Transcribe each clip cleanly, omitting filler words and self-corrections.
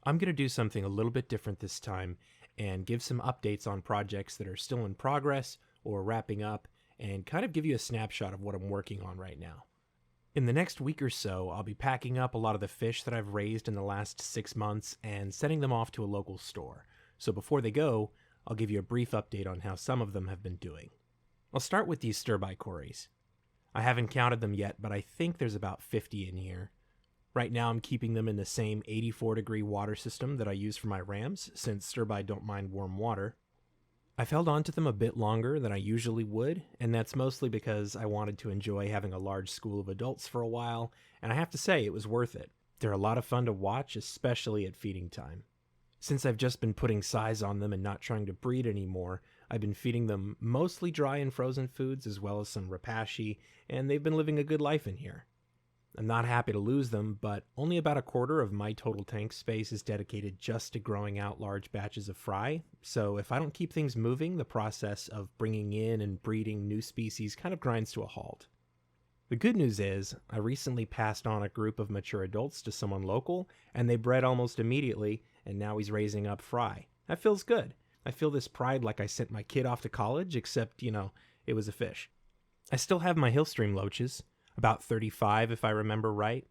I'm going to do something a little bit different this time and give some updates on projects that are still in progress or wrapping up and kind of give you a snapshot of what I'm working on right now. In the next week or so, I'll be packing up a lot of the fish that I've raised in the last 6 months and sending them off to a local store. So before they go, I'll give you a brief update on how some of them have been doing. I'll start with these sterbai cories. I haven't counted them yet, but I think there's about 50 in here. Right now I'm keeping them in the same 84-degree water system that I use for my rams, since sterbai don't mind warm water. I've held on to them a bit longer than I usually would, and that's mostly because I wanted to enjoy having a large school of adults for a while, and I have to say it was worth it. They're a lot of fun to watch, especially at feeding time. Since I've just been putting size on them and not trying to breed anymore, I've been feeding them mostly dry and frozen foods as well as some rapashi, and they've been living a good life in here. I'm not happy to lose them, but only about a quarter of my total tank space is dedicated just to growing out large batches of fry, so if I don't keep things moving, the process of bringing in and breeding new species kind of grinds to a halt. The good news is, I recently passed on a group of mature adults to someone local, and they bred almost immediately, and now he's raising up fry. That feels good. I feel this pride like I sent my kid off to college, except, it was a fish. I still have my hillstream loaches, about 35 if I remember right.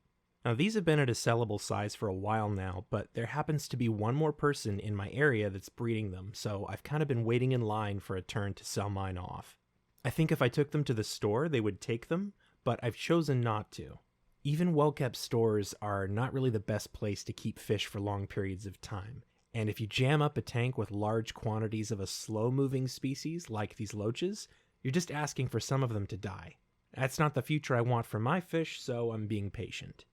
Now these have been at a sellable size for a while now, but there happens to be one more person in my area that's breeding them, so I've kind of been waiting in line for a turn to sell mine off. I think if I took them to the store, they would take them, but I've chosen not to. Even well-kept stores are not really the best place to keep fish for long periods of time, and if you jam up a tank with large quantities of a slow-moving species like these loaches, you're just asking for some of them to die. That's not the future I want for my fish, so I'm being patient.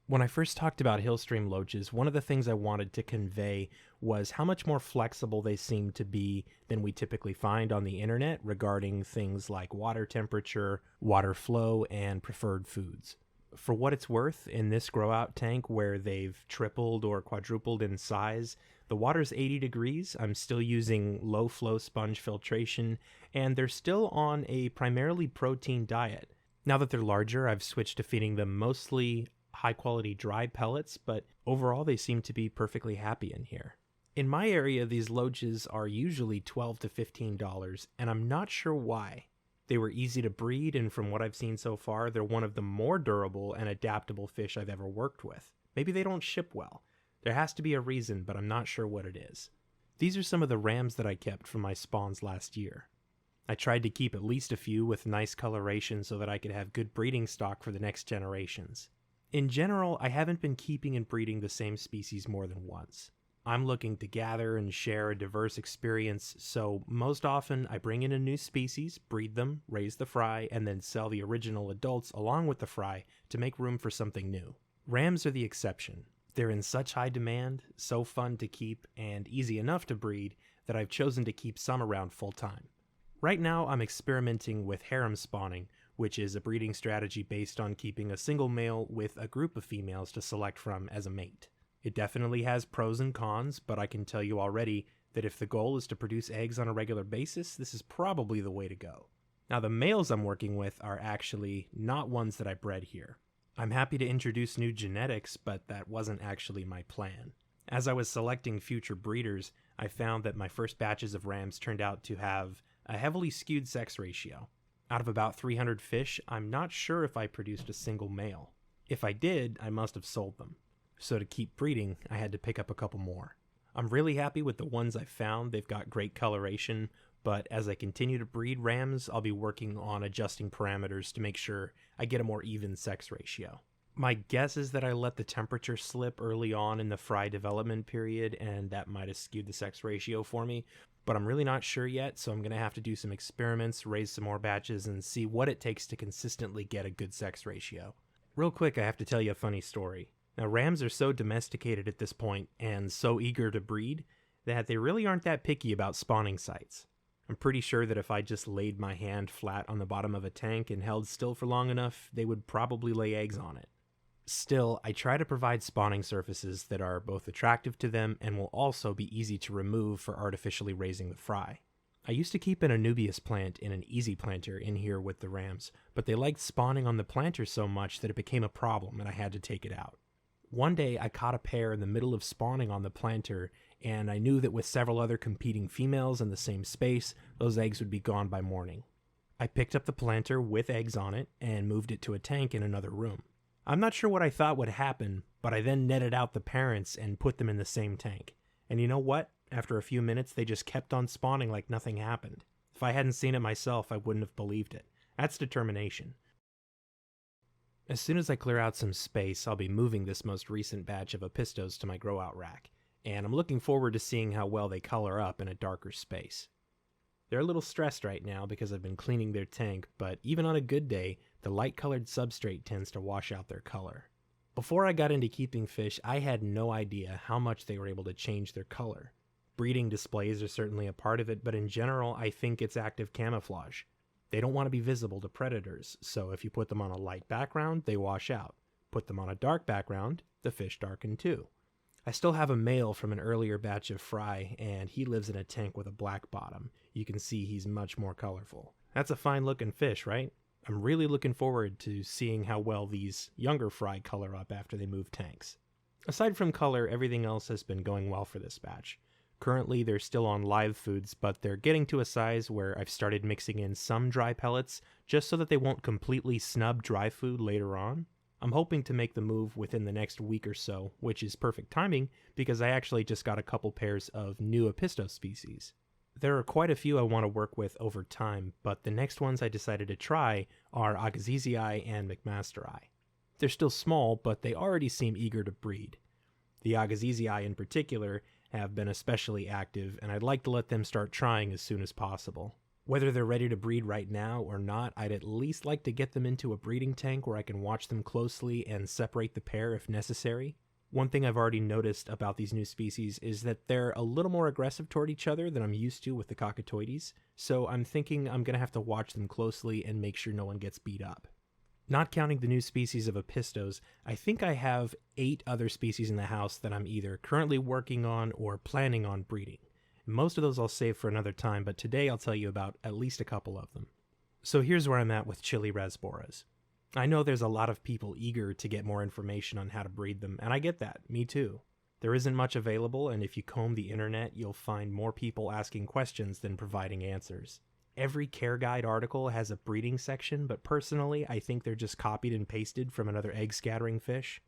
When I first talked about hillstream loaches, one of the things I wanted to convey was how much more flexible they seem to be than we typically find on the internet regarding things like water temperature, water flow, and preferred foods. For what it's worth, in this grow-out tank where they've tripled or quadrupled in size, the water's 80 degrees, I'm still using low-flow sponge filtration, and they're still on a primarily protein diet. Now that they're larger, I've switched to feeding them mostly high-quality dry pellets, but overall they seem to be perfectly happy in here. In my area, these loaches are usually $12 to $15, and I'm not sure why. They were easy to breed, and from what I've seen so far, they're one of the more durable and adaptable fish I've ever worked with. Maybe they don't ship well. There has to be a reason, but I'm not sure what it is. These are some of the rams that I kept from my spawns last year. I tried to keep at least a few with nice coloration so that I could have good breeding stock for the next generations. In general, I haven't been keeping and breeding the same species more than once. I'm looking to gather and share a diverse experience, so most often I bring in a new species, breed them, raise the fry, and then sell the original adults along with the fry to make room for something new. Rams are the exception. They're in such high demand, so fun to keep, and easy enough to breed that I've chosen to keep some around full time. Right now I'm experimenting with harem spawning, which is a breeding strategy based on keeping a single male with a group of females to select from as a mate. It definitely has pros and cons, but I can tell you already that if the goal is to produce eggs on a regular basis, this is probably the way to go. Now the males I'm working with are actually not ones that I bred here. I'm happy to introduce new genetics, but that wasn't actually my plan. As I was selecting future breeders, I found that my first batches of rams turned out to have a heavily skewed sex ratio. Out of about 300 fish, I'm not sure if I produced a single male. If I did, I must have sold them. So to keep breeding, I had to pick up a couple more. I'm really happy with the ones I found. They've got great coloration, but as I continue to breed rams, I'll be working on adjusting parameters to make sure I get a more even sex ratio. My guess is that I let the temperature slip early on in the fry development period, and that might have skewed the sex ratio for me, but I'm really not sure yet, so I'm going to have to do some experiments, raise some more batches, and see what it takes to consistently get a good sex ratio. Real quick, I have to tell you a funny story. Now, rams are so domesticated at this point, and so eager to breed, that they really aren't that picky about spawning sites. I'm pretty sure that if I just laid my hand flat on the bottom of a tank and held still for long enough, they would probably lay eggs on it. Still, I try to provide spawning surfaces that are both attractive to them and will also be easy to remove for artificially raising the fry. I used to keep an Anubias plant in an easy planter in here with the rams, but they liked spawning on the planter so much that it became a problem and I had to take it out. One day I caught a pair in the middle of spawning on the planter, and I knew that with several other competing females in the same space, those eggs would be gone by morning. I picked up the planter with eggs on it and moved it to a tank in another room. I'm not sure what I thought would happen, but I then netted out the parents and put them in the same tank. And you know what? After a few minutes, they just kept on spawning like nothing happened. If I hadn't seen it myself, I wouldn't have believed it. That's determination. As soon as I clear out some space, I'll be moving this most recent batch of Apistos to my grow-out rack, and I'm looking forward to seeing how well they color up in a darker space. They're a little stressed right now because I've been cleaning their tank, but even on a good day, the light-colored substrate tends to wash out their color. Before I got into keeping fish, I had no idea how much they were able to change their color. Breeding displays are certainly a part of it, but in general, I think it's active camouflage. They don't want to be visible to predators, so if you put them on a light background, they wash out. Put them on a dark background, the fish darken too. I still have a male from an earlier batch of fry, and he lives in a tank with a black bottom. You can see he's much more colorful. That's a fine looking fish, right? I'm really looking forward to seeing how well these younger fry color up after they move tanks. Aside from color, everything else has been going well for this batch. Currently, they're still on live foods, but they're getting to a size where I've started mixing in some dry pellets just so that they won't completely snub dry food later on. I'm hoping to make the move within the next week or so, which is perfect timing because I actually just got a couple pairs of new Apisto species. There are quite a few I want to work with over time, but the next ones I decided to try are Agassizii and McMasteri. They're still small, but they already seem eager to breed. The Agassizii in particular have been especially active, and I'd like to let them start trying as soon as possible. Whether they're ready to breed right now or not, I'd at least like to get them into a breeding tank where I can watch them closely and separate the pair if necessary. One thing I've already noticed about these new species is that they're a little more aggressive toward each other than I'm used to with the cacatuoides, so I'm thinking I'm going to have to watch them closely and make sure no one gets beat up. Not counting the new species of Apistos, I think I have 8 other species in the house that I'm either currently working on or planning on breeding. Most of those I'll save for another time, but today I'll tell you about at least a couple of them. So here's where I'm at with chili rasboras. I know there's a lot of people eager to get more information on how to breed them, and I get that, me too. There isn't much available, and if you comb the internet, you'll find more people asking questions than providing answers. Every care guide article has a breeding section, but personally, I think they're just copied and pasted from another egg-scattering fish.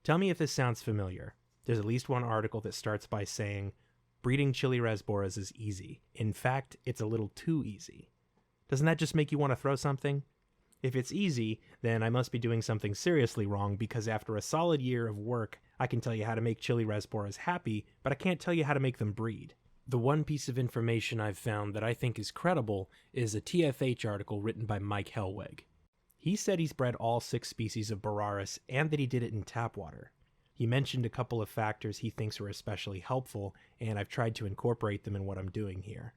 Tell me if this sounds familiar. There's at least one article that starts by saying, breeding chili rasboras is easy. In fact, it's a little too easy. Doesn't that just make you want to throw something? If it's easy, then I must be doing something seriously wrong because after a solid year of work, I can tell you how to make chili rasboras happy, but I can't tell you how to make them breed. The one piece of information I've found that I think is credible is a TFH article written by Mike Helweg. He said he's bred all 6 species of boraras and that he did it in tap water. He mentioned a couple of factors he thinks are especially helpful, and I've tried to incorporate them in what I'm doing here.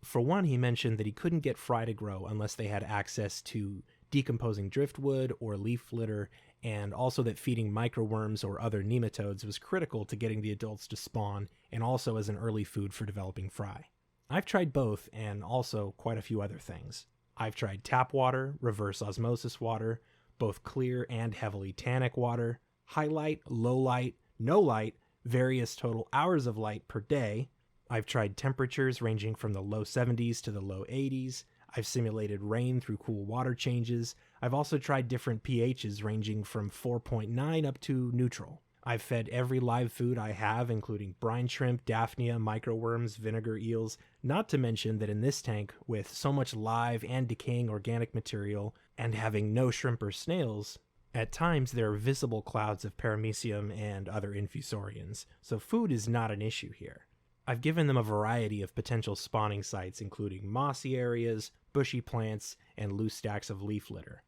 For one, he mentioned that he couldn't get fry to grow unless they had access to decomposing driftwood or leaf litter, and also that feeding microworms or other nematodes was critical to getting the adults to spawn, and also as an early food for developing fry. I've tried both, and also quite a few other things. I've tried tap water, reverse osmosis water, both clear and heavily tannic water, high light, low light, no light, various total hours of light per day. I've tried temperatures ranging from the low 70s to the low 80s. I've simulated rain through cool water changes. I've also tried different pHs ranging from 4.9 up to neutral. I've fed every live food I have, including brine shrimp, daphnia, microworms, vinegar eels, not to mention that in this tank, with so much live and decaying organic material, and having no shrimp or snails, at times there are visible clouds of paramecium and other infusorians, so food is not an issue here. I've given them a variety of potential spawning sites, including mossy areas, bushy plants, and loose stacks of leaf litter.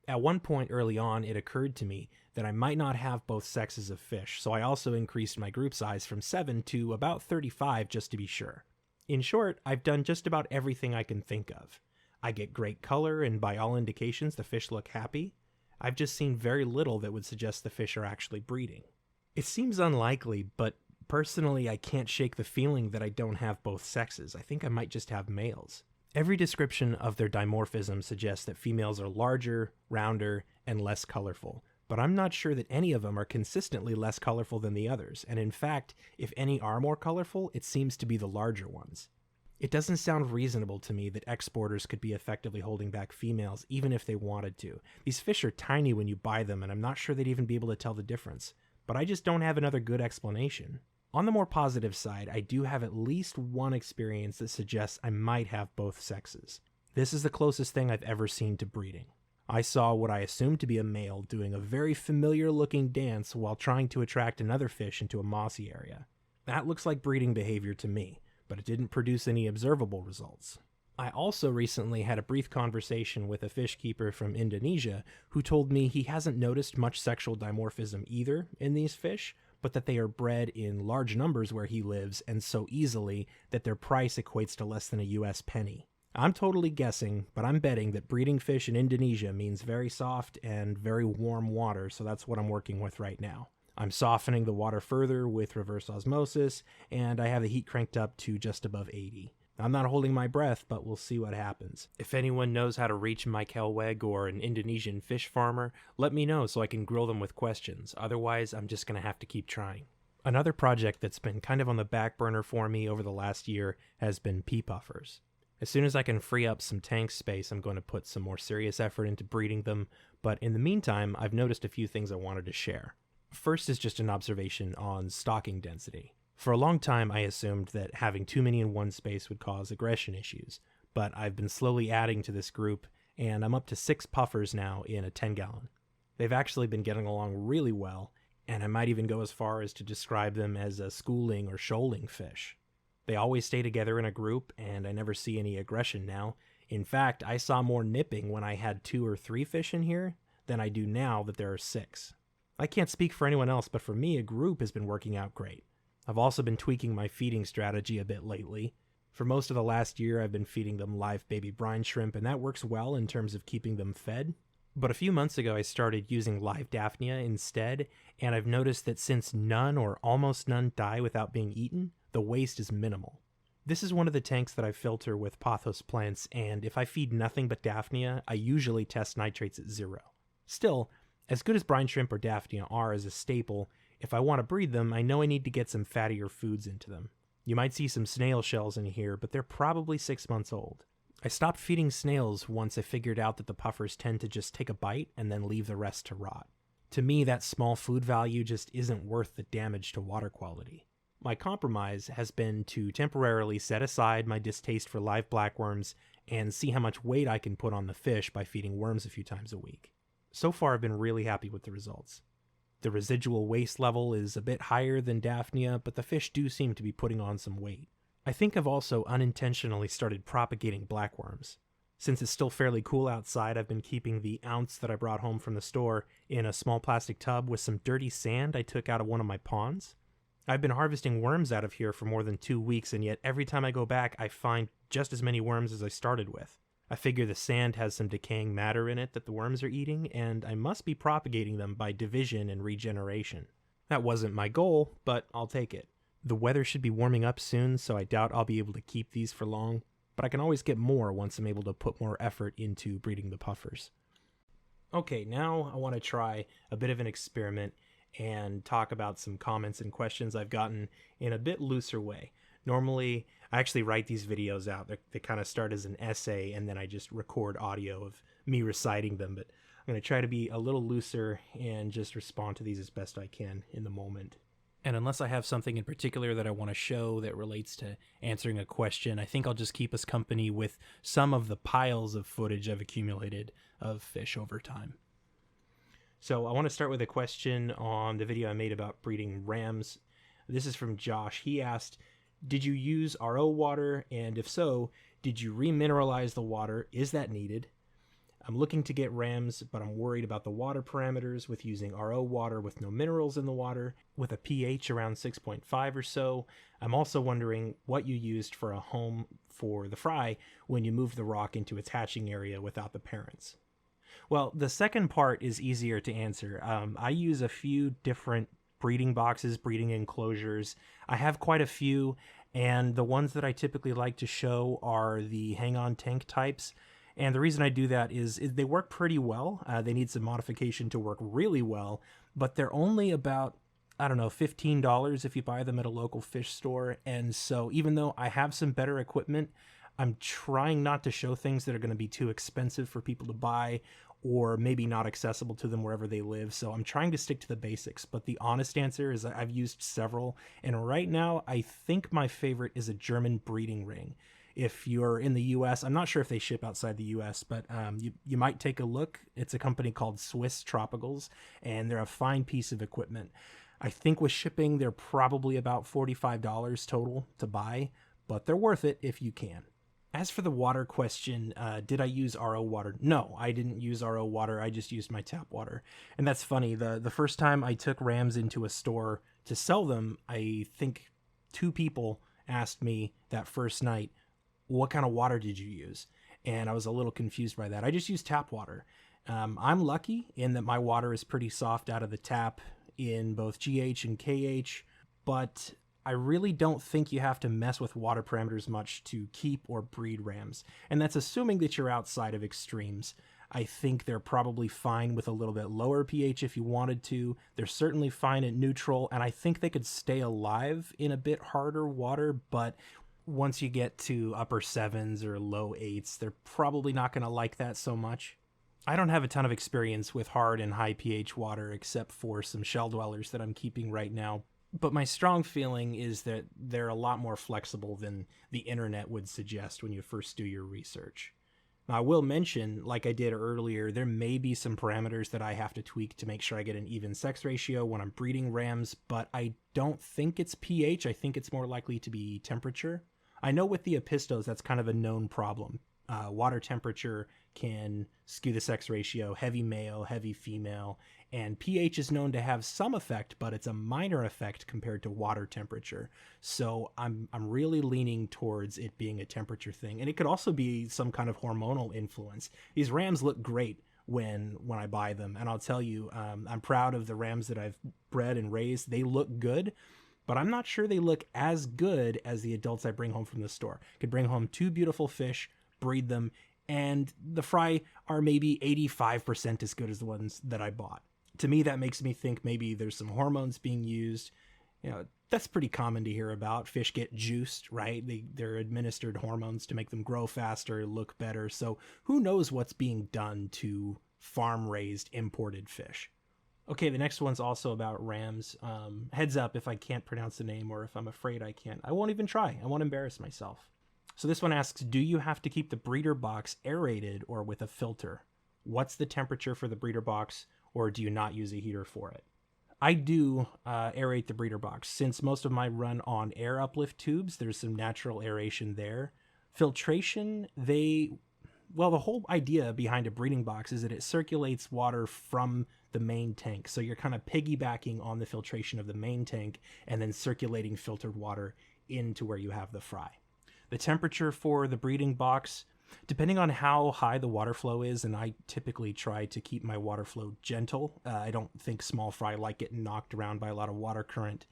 At one point early on, it occurred to me that I might not have both sexes of fish, so I also increased my group size from 7 to about 35 just to be sure. In short, I've done just about everything I can think of. I get great color, and by all indications, the fish look happy. I've just seen very little that would suggest the fish are actually breeding. It seems unlikely, but personally, I can't shake the feeling that I don't have both sexes. I think I might just have males. Every description of their dimorphism suggests that females are larger, rounder, and less colorful, but I'm not sure that any of them are consistently less colorful than the others, and in fact, if any are more colorful, it seems to be the larger ones. It doesn't sound reasonable to me that exporters could be effectively holding back females even if they wanted to. These fish are tiny when you buy them, and I'm not sure they'd even be able to tell the difference, but I just don't have another good explanation. On the more positive side, I do have at least one experience that suggests I might have both sexes. This is the closest thing I've ever seen to breeding. I saw what I assumed to be a male doing a very familiar looking dance while trying to attract another fish into a mossy area. That looks like breeding behavior to me, but it didn't produce any observable results. I also recently had a brief conversation with a fish keeper from Indonesia who told me he hasn't noticed much sexual dimorphism either in these fish, but that they are bred in large numbers where he lives and so easily that their price equates to less than a US penny. I'm totally guessing, but I'm betting that breeding fish in Indonesia means very soft and very warm water, so that's what I'm working with right now. I'm softening the water further with reverse osmosis, and I have the heat cranked up to just above 80. I'm not holding my breath, but we'll see what happens. If anyone knows how to reach Mike Helweg or an Indonesian fish farmer, let me know so I can grill them with questions. Otherwise, I'm just going to have to keep trying. Another project that's been kind of on the back burner for me over the last year has been pea puffers. As soon as I can free up some tank space, I'm going to put some more serious effort into breeding them, but in the meantime, I've noticed a few things I wanted to share. First is just an observation on stocking density. For a long time, I assumed that having too many in one space would cause aggression issues, but I've been slowly adding to this group, and I'm up to 6 puffers now in a 10-gallon. They've actually been getting along really well, and I might even go as far as to describe them as a schooling or shoaling fish. They always stay together in a group, and I never see any aggression now. In fact, I saw more nipping when I had 2 or 3 fish in here than I do now that there are 6. I can't speak for anyone else, but for me, a group has been working out great. I've also been tweaking my feeding strategy a bit lately. For most of the last year, I've been feeding them live baby brine shrimp, and that works well in terms of keeping them fed. But a few months ago, I started using live daphnia instead, and I've noticed that since none or almost none die without being eaten, the waste is minimal. This is one of the tanks that I filter with pothos plants, and if I feed nothing but daphnia, I usually test nitrates at 0. Still, as good as brine shrimp or daphnia are as a staple, if I want to breed them, I know I need to get some fattier foods into them. You might see some snail shells in here, but they're probably 6 months old. I stopped feeding snails once I figured out that the puffers tend to just take a bite and then leave the rest to rot. To me, that small food value just isn't worth the damage to water quality. My compromise has been to temporarily set aside my distaste for live blackworms and see how much weight I can put on the fish by feeding worms a few times a week. So far, I've been really happy with the results. The residual waste level is a bit higher than daphnia, but the fish do seem to be putting on some weight. I think I've also unintentionally started propagating blackworms. Since it's still fairly cool outside, I've been keeping the ounce that I brought home from the store in a small plastic tub with some dirty sand I took out of one of my ponds. I've been harvesting worms out of here for more than 2 weeks, and yet every time I go back, I find just as many worms as I started with. I figure the sand has some decaying matter in it that the worms are eating, and I must be propagating them by division and regeneration. That wasn't my goal, but I'll take it. The weather should be warming up soon, so I doubt I'll be able to keep these for long, but I can always get more once I'm able to put more effort into breeding the puffers. Okay, now I want to try a bit of an experiment and talk about some comments and questions I've gotten in a bit looser way. Normally, I actually write these videos out. They kind of start as an essay, and then I just record audio of me reciting them, but I'm going to try to be a little looser and just respond to these as best I can in the moment. And unless I have something in particular that I want to show that relates to answering a question, I think I'll just keep us company with some of the piles of footage I've accumulated of fish over time. So I want to start with a question on the video I made about breeding rams. This is from Josh. He asked, did you use RO water? And if so, did you remineralize the water? Is that needed? I'm looking to get rams, but I'm worried about the water parameters with using RO water with no minerals in the water, with a pH around 6.5 or so. I'm also wondering what you used for a home for the fry when you moved the rock into its hatching area without the parents. Well, the second part is easier to answer. I use a few different breeding boxes, breeding enclosures. I have quite a few, and the ones that I typically like to show are the hang-on tank types. And the reason I do that is they work pretty well. They need some modification to work really well, but they're only about, I don't know, $15 if you buy them at a local fish store. And so even though I have some better equipment, I'm trying not to show things that are going to be too expensive for people to buy or maybe not accessible to them wherever they live. So I'm trying to stick to the basics. But the honest answer is I've used several. And right now, I think my favorite is a German breeding ring. If you're in the US, I'm not sure if they ship outside the US, but you might take a look. It's a company called Swiss Tropicals, and they're a fine piece of equipment. I think with shipping, they're probably about $45 total to buy, but they're worth it if you can. As for the water question, did I use RO water? No, I didn't use RO water. I just used my tap water. And that's funny. The first time I took rams into a store to sell them, I think 2 people asked me that first night, what kind of water did you use? And I was a little confused by that. I just used tap water. I'm lucky in that my water is pretty soft out of the tap in both GH and KH, but I really don't think you have to mess with water parameters much to keep or breed rams. And that's assuming that you're outside of extremes. I think they're probably fine with a little bit lower pH if you wanted to. They're certainly fine at neutral, and I think they could stay alive in a bit harder water, but once you get to upper 7s or low 8s, they're probably not going to like that so much. I don't have a ton of experience with hard and high pH water except for some shell dwellers that I'm keeping right now. But my strong feeling is that they're a lot more flexible than the internet would suggest when you first do your research. Now, I will mention, like I did earlier, there may be some parameters that I have to tweak to make sure I get an even sex ratio when I'm breeding rams, but I don't think it's pH. I think it's more likely to be temperature. I know with the Apistos, that's kind of a known problem. Water temperature can skew the sex ratio, heavy male, heavy female, and pH is known to have some effect, but it's a minor effect compared to water temperature. So I'm really leaning towards it being a temperature thing. And it could also be some kind of hormonal influence. These rams look great when I buy them. And I'll tell you, I'm proud of the rams that I've bred and raised. They look good, but I'm not sure they look as good as the adults I bring home from the store. I could bring home 2 beautiful fish, breed them, and the fry are maybe 85% as good as the ones that I bought. To me, that makes me think maybe there's some hormones being used. You know, that's pretty common to hear about. Fish get juiced, right? They're administered hormones to make them grow faster, look better. So who knows what's being done to farm-raised imported fish. Okay, the next one's also about rams. Heads up if I can't pronounce the name or if I'm afraid I can't. I won't even try. I won't embarrass myself. So this one asks, do you have to keep the breeder box aerated or with a filter? What's the temperature for the breeder box, or do you not use a heater for it? I do aerate the breeder box. Since most of my run on air uplift tubes, there's some natural aeration there. Filtration, the whole idea behind a breeding box is that it circulates water from the main tank. So you're kind of piggybacking on the filtration of the main tank and then circulating filtered water into where you have the fry. The temperature for the breeding box, depending on how high the water flow is, and I typically try to keep my water flow gentle. I don't think small fry like getting knocked around by a lot of water current.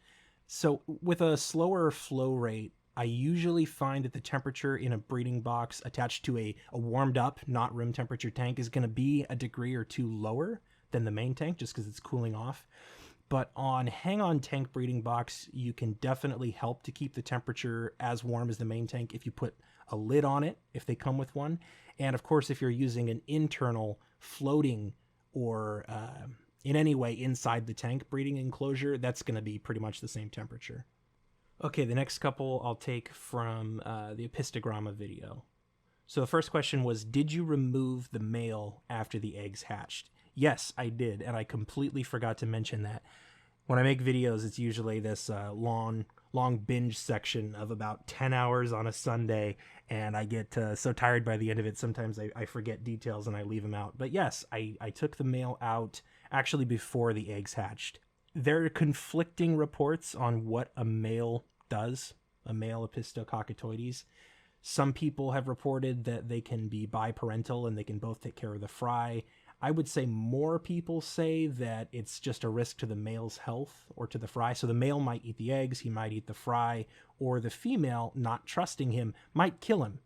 So with a slower flow rate, I usually find that the temperature in a breeding box attached to a warmed up, not room temperature tank is going to be a degree or 2 lower than the main tank just because it's cooling off. But on hang-on tank breeding box, you can definitely help to keep the temperature as warm as the main tank if you put a lid on it, if they come with one. And of course, if you're using an internal floating or in any way inside the tank breeding enclosure, that's going to be pretty much the same temperature. Okay, the next couple I'll take from the Apistogramma video. So the first question was, did you remove the male after the eggs hatched? Yes, I did, and I completely forgot to mention that. When I make videos, it's usually this long binge section of about 10 hours on a Sunday, and I get so tired by the end of it, sometimes I forget details and I leave them out. But yes, I took the male out actually before the eggs hatched. There are conflicting reports on what a male does, a male Apisto cacatuoides. Some people have reported that they can be biparental and they can both take care of the fry. I would say more people say that it's just a risk to the male's health or to the fry. So the male might eat the eggs, he might eat the fry, or the female, not trusting him, might kill him,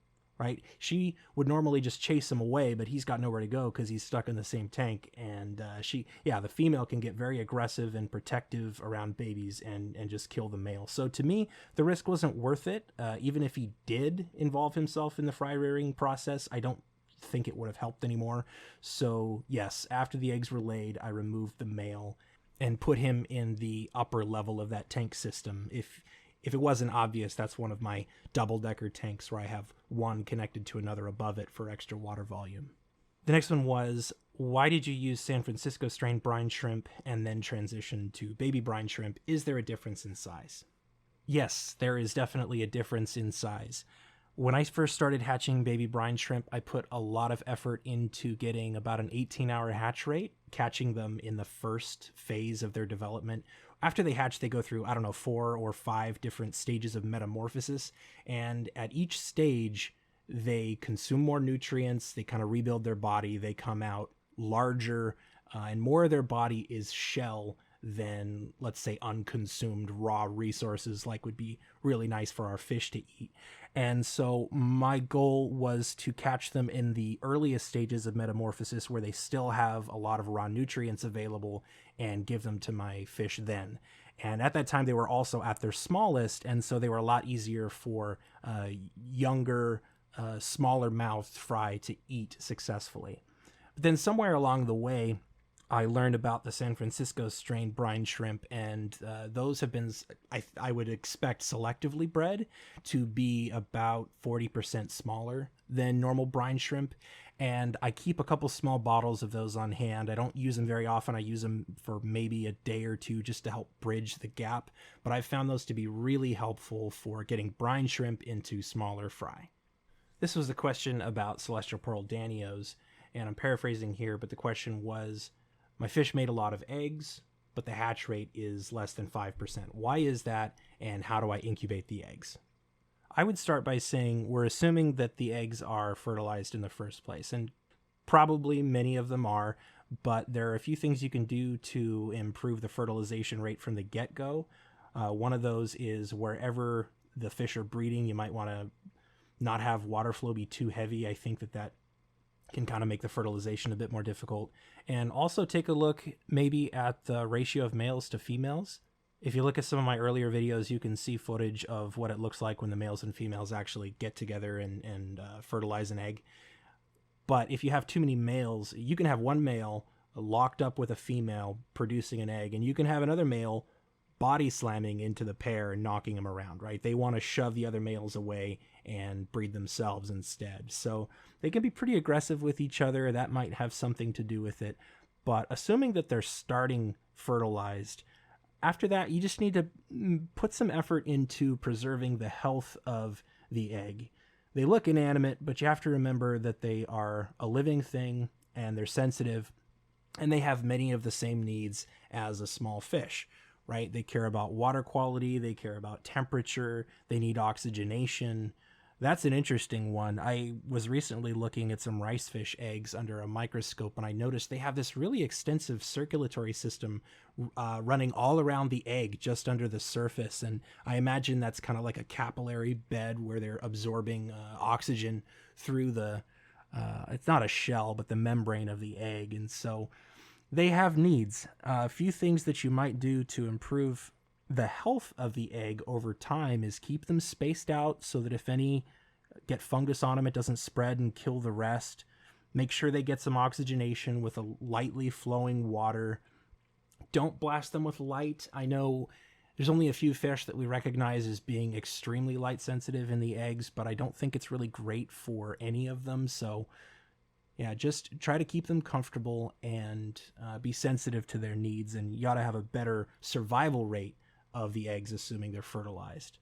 right? She would normally just chase him away, but he's got nowhere to go because he's stuck in the same tank. And the female can get very aggressive and protective around babies and just kill the male. So to me, the risk wasn't worth it. Even if he did involve himself in the fry rearing process, I don't think it would have helped anymore. So yes, after the eggs were laid, I removed the male and put him in the upper level of that tank system. If it wasn't obvious, that's one of my double-decker tanks where I have one connected to another above it for extra water volume. The next one was, why did you use San Francisco strain brine shrimp and then transition to baby brine shrimp? Is there a difference in size? Yes, there is definitely a difference in size. When I first started hatching baby brine shrimp, I put a lot of effort into getting about an 18-hour hatch rate, catching them in the first phase of their development. After they hatch, they go through, 4 or 5 different stages of metamorphosis. And at each stage, they consume more nutrients, they kind of rebuild their body, they come out larger, and more of their body is shell than, let's say, unconsumed raw resources, like would be really nice for our fish to eat. And so my goal was to catch them in the earliest stages of metamorphosis where they still have a lot of raw nutrients available and give them to my fish then. And at that time, they were also at their smallest, and so they were a lot easier for younger, smaller mouthed fry to eat successfully. But then somewhere along the way, I learned about the San Francisco strain brine shrimp, and those have been, I would expect, selectively bred to be about 40% smaller than normal brine shrimp. And I keep a couple small bottles of those on hand. I don't use them very often. I use them for maybe a day or two just to help bridge the gap. But I've found those to be really helpful for getting brine shrimp into smaller fry. This was a question about celestial pearl danios, and I'm paraphrasing here, but the question was, my fish made a lot of eggs, but the hatch rate is less than 5%. Why is that, and how do I incubate the eggs? I would start by saying we're assuming that the eggs are fertilized in the first place, and probably many of them are, but there are a few things you can do to improve the fertilization rate from the get-go. One of those is wherever the fish are breeding, you might want to not have water flow be too heavy. I think that can kind of make the fertilization a bit more difficult. And also take a look maybe at the ratio of males to females. If you look at some of my earlier videos, you can see footage of what it looks like when the males and females actually get together and fertilize an egg. But if you have too many males, you can have one male locked up with a female producing an egg, and you can have another male body slamming into the pair and knocking them around, right? They want to shove the other males away and breed themselves instead. So they can be pretty aggressive with each other. That might have something to do with it. But assuming that they're starting fertilized, after that, you just need to put some effort into preserving the health of the egg. They look inanimate, but you have to remember that they are a living thing and they're sensitive, and they have many of the same needs as a small fish, right? They care about water quality, they care about temperature, they need oxygenation. That's an interesting one. I was recently looking at some rice fish eggs under a microscope, and I noticed they have this really extensive circulatory system running all around the egg just under the surface. And I imagine that's kind of like a capillary bed where they're absorbing oxygen through the, it's not a shell, but the membrane of the egg. And so they have needs. A few things that you might do to improve the health of the egg over time is keep them spaced out so that if any get fungus on them, it doesn't spread and kill the rest. Make sure they get some oxygenation with a lightly flowing water. Don't blast them with light. I know there's only a few fish that we recognize as being extremely light sensitive in the eggs, but I don't think it's really great for any of them. So yeah, just try to keep them comfortable and be sensitive to their needs, and you ought to have a better survival rate of the eggs, assuming they're fertilized.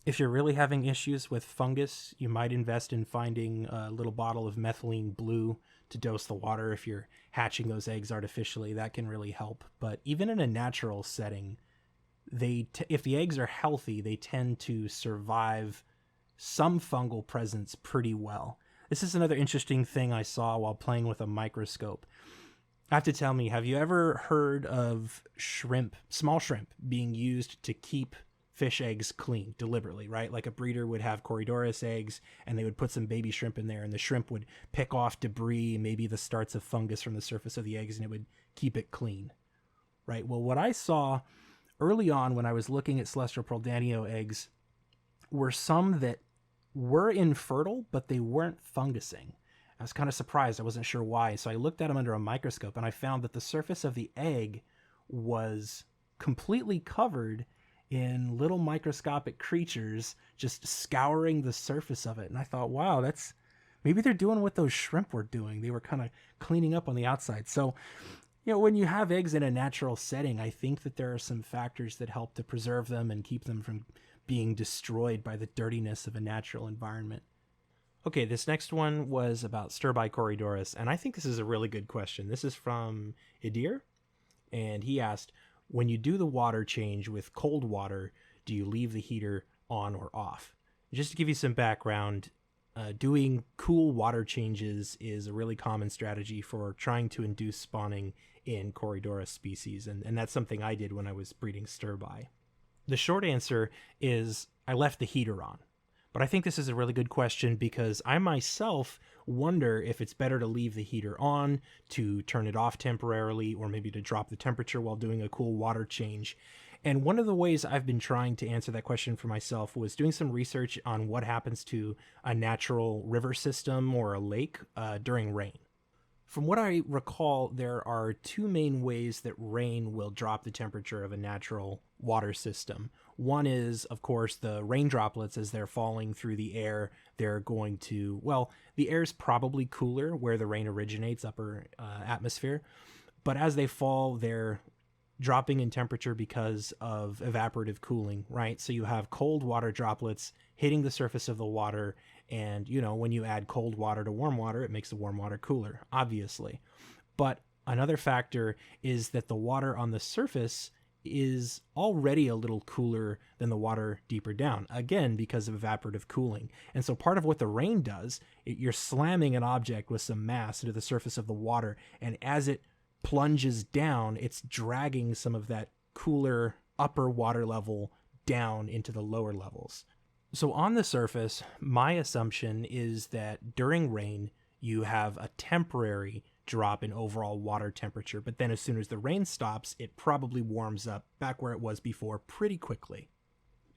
If you're really having issues with fungus, you might invest in finding a little bottle of methylene blue to dose the water if you're hatching those eggs artificially. That can really help. But even in a natural setting, if the eggs are healthy, they tend to survive some fungal presence pretty well. This is another interesting thing I saw while playing with a microscope. I have to tell me, have you ever heard of shrimp, small shrimp, being used to keep fish eggs clean deliberately, right? Like a breeder would have corydoras eggs and they would put some baby shrimp in there, and the shrimp would pick off debris, maybe the starts of fungus from the surface of the eggs, and it would keep it clean, right? Well, what I saw early on when I was looking at celestial pearl danio eggs were some that were infertile, but they weren't fungusing. I was kind of surprised. I wasn't sure why. So I looked at them under a microscope and I found that the surface of the egg was completely covered in little microscopic creatures just scouring the surface of it. And I thought, wow, maybe they're doing what those shrimp were doing. They were kind of cleaning up on the outside. So, when you have eggs in a natural setting, I think that there are some factors that help to preserve them and keep them from being destroyed by the dirtiness of a natural environment. Okay, this next one was about sterbai corydoras, and I think this is a really good question. This is from Idir, and he asked, when you do the water change with cold water, do you leave the heater on or off? Just to give you some background, doing cool water changes is a really common strategy for trying to induce spawning in corydoras species, and that's something I did when I was breeding sterbai. The short answer is I left the heater on. But I think this is a really good question because I myself wonder if it's better to leave the heater on, to turn it off temporarily, or maybe to drop the temperature while doing a cool water change. And one of the ways I've been trying to answer that question for myself was doing some research on what happens to a natural river system or a lake during rain. From what I recall, there are two main ways that rain will drop the temperature of a natural water system. One is, of course, the rain droplets as they're falling through the air. They're going to, the air's probably cooler where the rain originates, upper atmosphere. But as they fall, they're dropping in temperature because of evaporative cooling, right? So you have cold water droplets hitting the surface of the water. And, when you add cold water to warm water, it makes the warm water cooler, obviously. But another factor is that the water on the surface is already a little cooler than the water deeper down, again, because of evaporative cooling. And so part of what the rain does, you're slamming an object with some mass into the surface of the water. And as it plunges down, it's dragging some of that cooler upper water level down into the lower levels. So on the surface, my assumption is that during rain, you have a temporary drop in overall water temperature, but then as soon as the rain stops, it probably warms up back where it was before pretty quickly.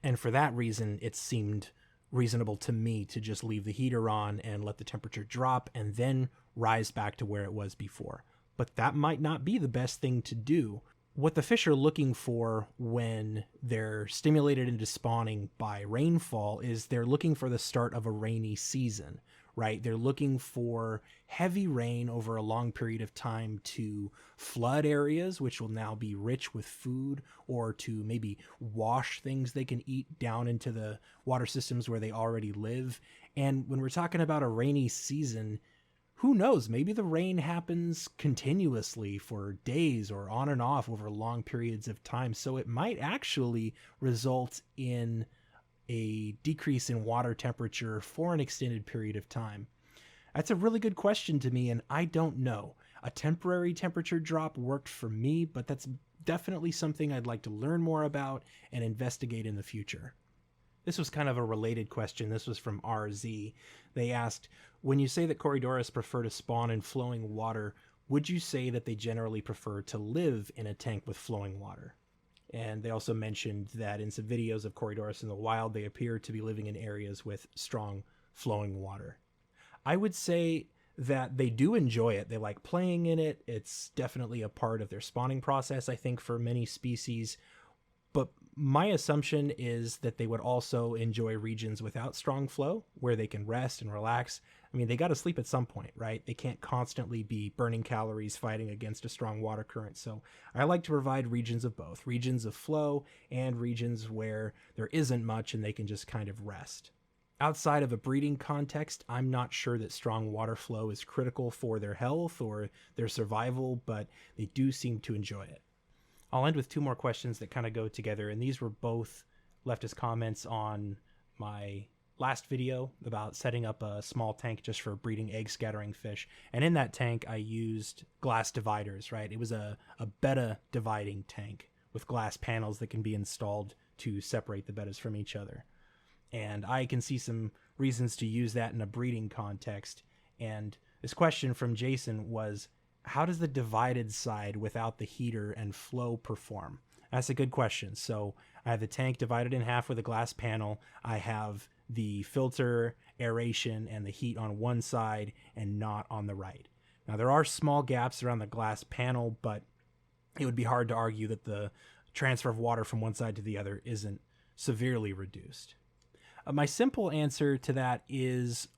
And for that reason, it seemed reasonable to me to just leave the heater on and let the temperature drop and then rise back to where it was before. But that might not be the best thing to do. What the fish are looking for when they're stimulated into spawning by rainfall is they're looking for the start of a rainy season, right? They're looking for heavy rain over a long period of time to flood areas, which will now be rich with food, or to maybe wash things they can eat down into the water systems where they already live. And when we're talking about a rainy season, who knows? Maybe the rain happens continuously for days or on and off over long periods of time. So it might actually result in a decrease in water temperature for an extended period of time. That's a really good question to me, and I don't know. A temporary temperature drop worked for me, but that's definitely something I'd like to learn more about and investigate in the future. This was kind of a related question. This was from RZ. They asked, when you say that corydoras prefer to spawn in flowing water, would you say that they generally prefer to live in a tank with flowing water? And they also mentioned that in some videos of corydoras in the wild, they appear to be living in areas with strong flowing water. I would say that they do enjoy it. They like playing in it. It's definitely a part of their spawning process, I think, for many species. But my assumption is that they would also enjoy regions without strong flow where they can rest and relax. I mean, they got to sleep at some point, right? They can't constantly be burning calories fighting against a strong water current. So I like to provide regions of both, regions of flow and regions where there isn't much and they can just kind of rest. Outside of a breeding context, I'm not sure that strong water flow is critical for their health or their survival, but they do seem to enjoy it. I'll end with two more questions that kind of go together, and these were both left as comments on my last video about setting up a small tank just for breeding egg scattering fish. And in that tank, I used glass dividers, right? It was a betta dividing tank with glass panels that can be installed to separate the bettas from each other. And I can see some reasons to use that in a breeding context. And this question from Jason was, how does the divided side without the heater and flow perform? That's a good question. So I have the tank divided in half with a glass panel. I have the filter, aeration, and the heat on one side and not on the right. Now, there are small gaps around the glass panel, but it would be hard to argue that the transfer of water from one side to the other isn't severely reduced. My simple answer to that is,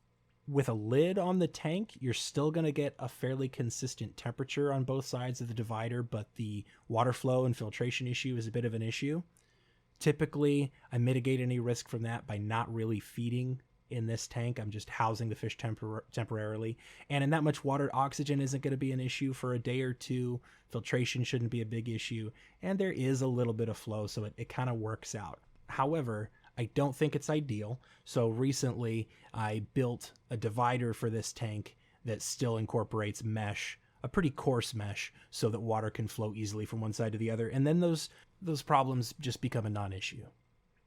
with a lid on the tank, you're still going to get a fairly consistent temperature on both sides of the divider, but the water flow and filtration issue is a bit of an issue. Typically, I mitigate any risk from that by not really feeding in this tank. I'm just housing the fish temporarily. And in that much water, oxygen isn't going to be an issue for a day or two. Filtration shouldn't be a big issue. And there is a little bit of flow, so it kind of works out. However, I don't think it's ideal. So recently I built a divider for this tank that still incorporates mesh, a pretty coarse mesh, so that water can flow easily from one side to the other. And then those problems just become a non-issue.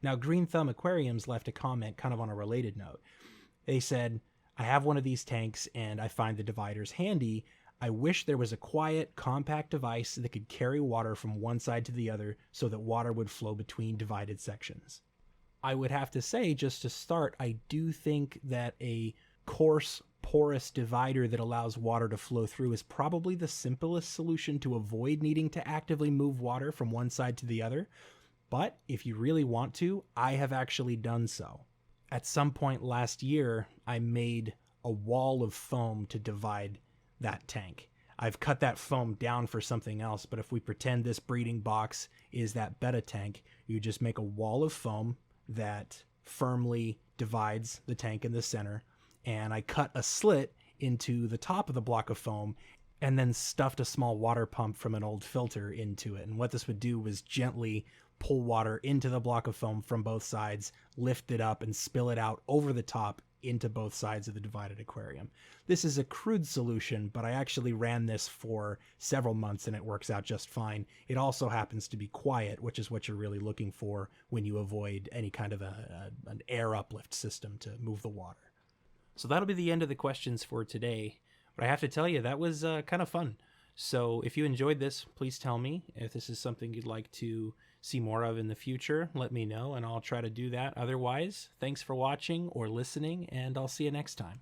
Now, Green Thumb Aquariums left a comment kind of on a related note. They said, I have one of these tanks and I find the dividers handy. I wish there was a quiet, compact device that could carry water from one side to the other so that water would flow between divided sections. I would have to say, just to start, I do think that a coarse, porous divider that allows water to flow through is probably the simplest solution to avoid needing to actively move water from one side to the other. But if you really want to, I have actually done so. At some point last year, I made a wall of foam to divide that tank. I've cut that foam down for something else, but if we pretend this breeding box is that betta tank, you just make a wall of foam that firmly divides the tank in the center, and I cut a slit into the top of the block of foam and then stuffed a small water pump from an old filter into it. And what this would do was gently pull water into the block of foam from both sides, lift it up, and spill it out over the top into both sides of the divided aquarium. This is a crude solution, but I actually ran this for several months and it works out just fine. It also happens to be quiet, which is what you're really looking for when you avoid any kind of an air uplift system to move the water. So that'll be the end of the questions for today. But I have to tell you, that was kind of fun. So if you enjoyed this, please tell me. If this is something you'd like to see more of in the future, let me know and I'll try to do that. Otherwise, thanks for watching or listening, and I'll see you next time.